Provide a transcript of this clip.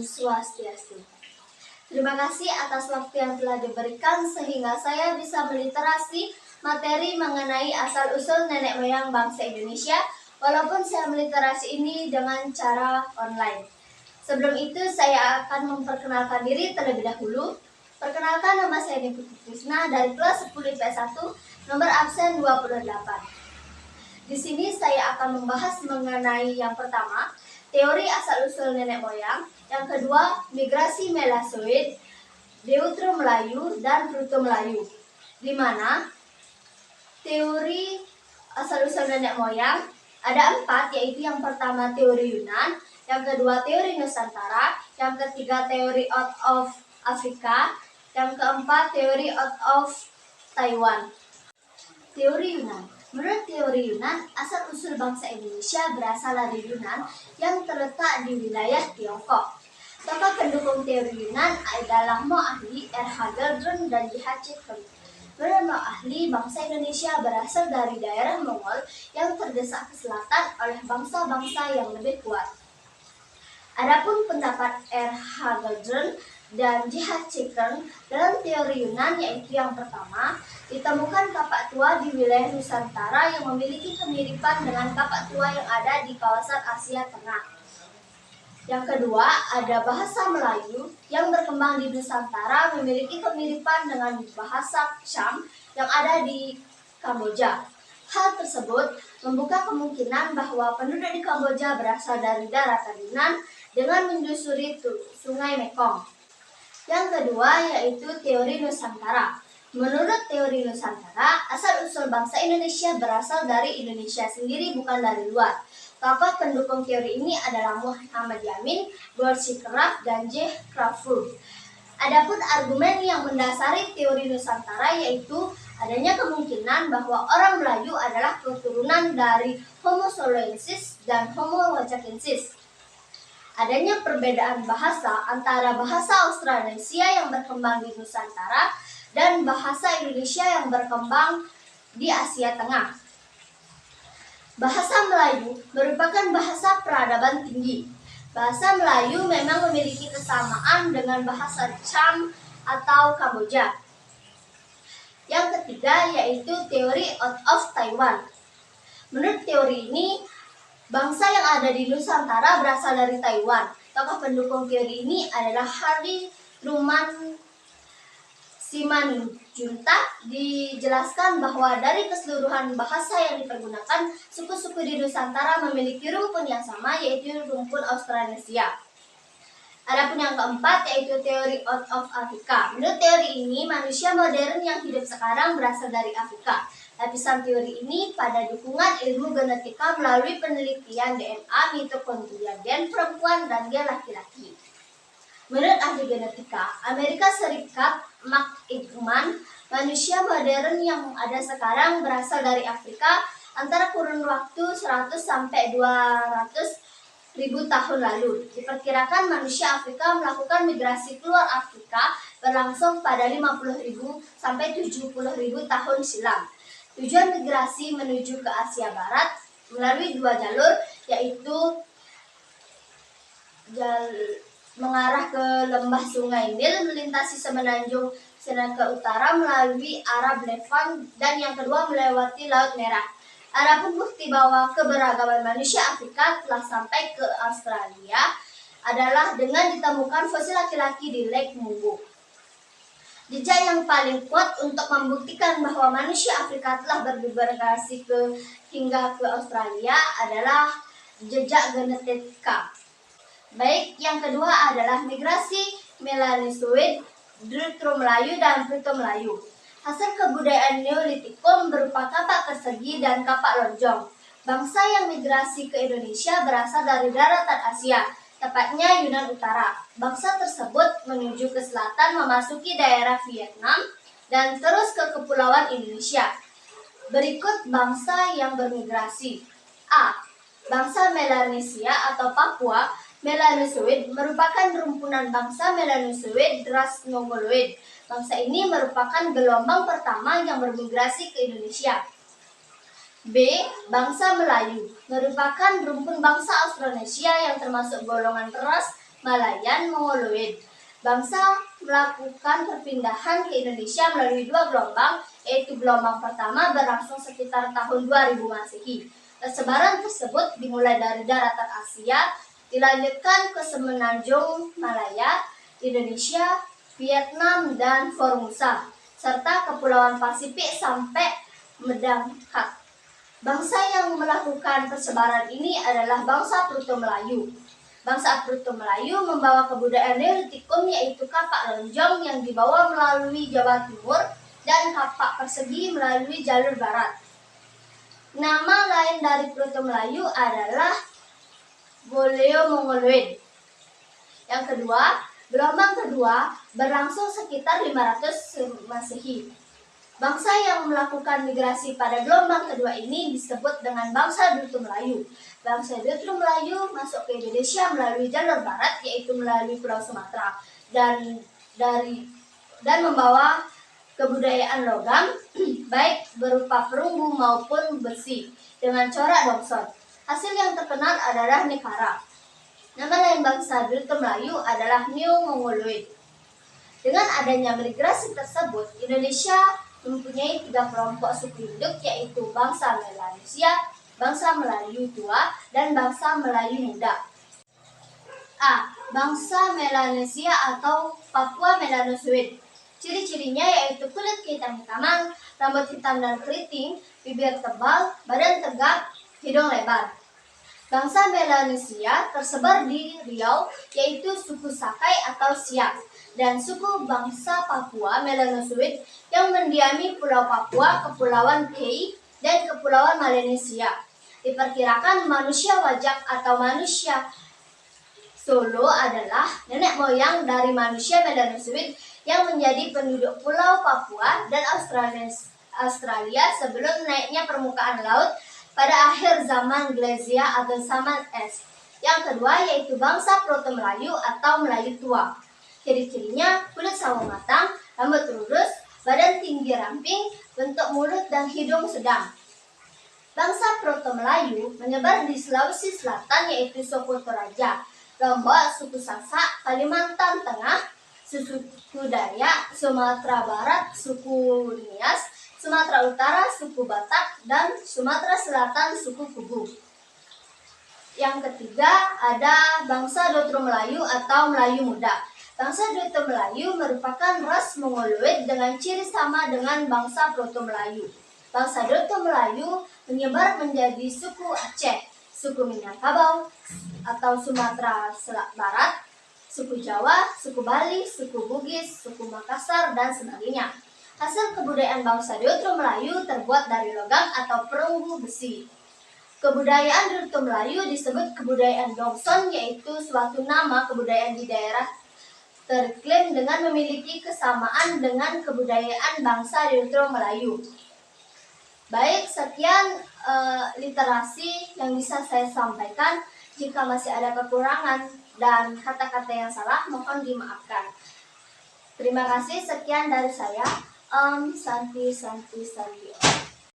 Swastiastu. Terima kasih atas waktu yang telah diberikan sehingga saya bisa meliterasi materi mengenai asal-usul nenek moyang bangsa Indonesia, walaupun saya meliterasi ini dengan cara online. Sebelum itu saya akan memperkenalkan diri terlebih dahulu. Perkenalkan, nama saya Nikuti Krisna dari kelas 10 IPS 1, nomor absen 28. Di sini saya akan membahas mengenai yang pertama, teori asal-usul nenek moyang, yang kedua, migrasi Melazoid, Deutero Melayu, dan Proto Melayu. Di mana teori asal-usul nenek moyang ada 4, yaitu yang pertama teori Yunan, yang kedua teori Nusantara, yang ketiga teori out of Afrika, yang keempat teori out of Taiwan. Teori Yunan. Menurut teori Yunan, asal-usul bangsa Indonesia berasal dari Yunan yang terletak di wilayah Tiongkok. Tokoh pendukung teori Yunan adalah Mo Ahli, R.H. Galdron, dan J.H. Cekron. Menurut Mo Ahli, bangsa Indonesia berasal dari daerah Mongol yang terdesak ke selatan oleh bangsa-bangsa yang lebih kuat. Adapun pendapat R.H. Galdron dan J.H. Cekron dalam teori Yunan, yaitu yang pertama, ditemukan kapak tua di wilayah Nusantara yang memiliki kemiripan dengan kapak tua yang ada di kawasan Asia Tengah. Yang kedua, ada bahasa Melayu yang berkembang di Nusantara memiliki kemiripan dengan bahasa Cham yang ada di Kamboja. Hal tersebut membuka kemungkinan bahwa penduduk di Kamboja berasal dari daratan Yunan dengan menyusuri Sungai Mekong. Yang kedua yaitu teori Nusantara. Menurut teori Nusantara, asal-usul bangsa Indonesia berasal dari Indonesia sendiri, bukan dari luar. Tokoh pendukung teori ini adalah Muhammad Yamin, Gorsi Keraf, dan J. Crawford. Adapun argumen yang mendasari teori Nusantara yaitu adanya kemungkinan bahwa orang Melayu adalah keturunan dari Homo soloensis dan Homo wajakensis. Adanya perbedaan bahasa antara bahasa Australasia yang berkembang di Nusantara dan bahasa Indonesia yang berkembang di Asia Tengah. Bahasa Melayu merupakan bahasa peradaban tinggi. Bahasa Melayu memang memiliki kesamaan dengan bahasa Cham atau Kamboja. Yang ketiga yaitu teori out of Taiwan. Menurut teori ini, bangsa yang ada di Nusantara berasal dari Taiwan. Tokoh pendukung teori ini adalah Harry Truman Simanjuntak. Dijelaskan bahwa dari keseluruhan bahasa yang dipergunakan, suku-suku di Nusantara memiliki rumpun yang sama, yaitu rumpun Australasia. Adapun yang keempat yaitu teori out of Afrika. Menurut teori ini, manusia modern yang hidup sekarang berasal dari Afrika. Lapisan teori ini pada dukungan ilmu genetika melalui penelitian DNA, mitokondria gen perempuan dan gen laki-laki. Menurut ahli genetika Amerika Serikat Mark Eggman, manusia modern yang ada sekarang berasal dari Afrika antara kurun waktu 100 sampai 200.000 tahun lalu. Diperkirakan manusia Afrika melakukan migrasi keluar Afrika berlangsung pada 50.000 sampai 70.000 tahun silam. Tujuan migrasi menuju ke Asia Barat melalui 2 jalur, yaitu mengarah ke lembah Sungai Nil, melintasi semenanjung Sina ke utara melalui Arab Levant, dan yang kedua melewati Laut Merah. Adapun bukti bahwa keberagaman manusia Afrika telah sampai ke Australia adalah dengan ditemukan fosil laki-laki di Lake Mungo. Jejak yang paling kuat untuk membuktikan bahwa manusia Afrika telah bermigrasi hingga ke Australia adalah jejak genetika. Baik, yang kedua adalah migrasi Melanesoid, Deutero Melayu, dan Proto Melayu. Hasil kebudayaan Neolitikum berupa kapak persegi dan kapak lonjong. Bangsa yang migrasi ke Indonesia berasal dari daratan Asia, tepatnya Yunan Utara. Bangsa tersebut menuju ke selatan memasuki daerah Vietnam dan terus ke kepulauan Indonesia. Berikut bangsa yang bermigrasi. A. Bangsa Melanesia atau Papua. Melanozoid merupakan rumpunan bangsa Melanozoid ras Mongoloid. Bangsa ini merupakan gelombang pertama yang bermigrasi ke Indonesia. B. Bangsa Melayu merupakan rumpun bangsa Australasia yang termasuk golongan ras Malayan, Mongoloid. Bangsa melakukan perpindahan ke Indonesia melalui 2 gelombang, yaitu gelombang pertama berlangsung sekitar tahun 2000 Masehi. Persebaran tersebut dimulai dari daratan Asia, dilanjutkan ke semenanjung Malaya, Indonesia, Vietnam, dan Formosa, serta Kepulauan Pasifik sampai Medangkat. Bangsa yang melakukan persebaran ini adalah bangsa Proto-Melayu. Bangsa Proto-Melayu membawa kebudayaan Neolitikum, yaitu kapak lonjong yang dibawa melalui Jawa Timur dan kapak persegi melalui jalur barat. Nama lain dari Proto-Melayu adalah Boleo-Mongoloid. Yang kedua, gelombang kedua berlangsung sekitar 500 Masehi. Bangsa yang melakukan migrasi pada gelombang kedua ini disebut dengan bangsa Deutero Melayu. Bangsa Deutero Melayu masuk ke Indonesia melalui jalur barat, yaitu melalui Pulau Sumatera, dan membawa kebudayaan logam baik berupa perunggu maupun besi dengan corak dongson. Hasil yang terkenal adalah Nekara. Nama lain bangsa Deutero Melayu adalah Neo-Mongoloid. Dengan adanya migrasi tersebut, Indonesia mempunyai 3 kelompok suku induk, yaitu bangsa Melanesia, bangsa Melayu tua, dan bangsa Melayu muda. A. Bangsa Melanesia atau Papua Melanosoid. Ciri-cirinya yaitu kulit kehitam-hitaman, rambut hitam dan keriting, bibir tebal, badan tegap, hidung lebar. Bangsa Melanesia tersebar di Riau, yaitu suku Sakai atau Siak, dan suku bangsa Papua Melanosoid yang mendiami Pulau Papua, Kepulauan Kei, dan Kepulauan Melanesia. Diperkirakan manusia wajak atau manusia Solo adalah nenek moyang dari manusia Melanosoid yang menjadi penduduk Pulau Papua dan Australia sebelum naiknya permukaan laut pada akhir zaman Glasia atau zaman es. Yang kedua yaitu bangsa Proto-Melayu atau Melayu tua. Ciri-cirinya kulit sawo matang, rambut lurus, badan tinggi ramping, bentuk mulut dan hidung sedang. Bangsa Proto-Melayu menyebar di Sulawesi Selatan, yaitu suku Toraja, Lombok, suku Sasak, Kalimantan Tengah, suku Dayak, Sumatera Barat, suku Nias, Sumatera Utara, suku Batak, dan Sumatera Selatan, suku Kubu. Yang ketiga ada bangsa Deutero Melayu atau Melayu muda. Bangsa Deutero Melayu merupakan ras Mongoloid dengan ciri sama dengan bangsa Proto-Melayu. Bangsa Deutero Melayu menyebar menjadi suku Aceh, suku Minangkabau atau Sumatera Barat, suku Jawa, suku Bali, suku Bugis, suku Makassar, dan sebagainya. Hasil kebudayaan bangsa Deutero Melayu terbuat dari logam atau perunggu besi. Kebudayaan Deutero Melayu disebut kebudayaan Dongson, yaitu suatu nama kebudayaan di daerah terklaim dengan memiliki kesamaan dengan kebudayaan bangsa Deutero Melayu. Baik, sekian literasi yang bisa saya sampaikan. Jika masih ada kekurangan dan kata-kata yang salah, mohon dimaafkan. Terima kasih, sekian dari saya. Om Santi Santi Santi.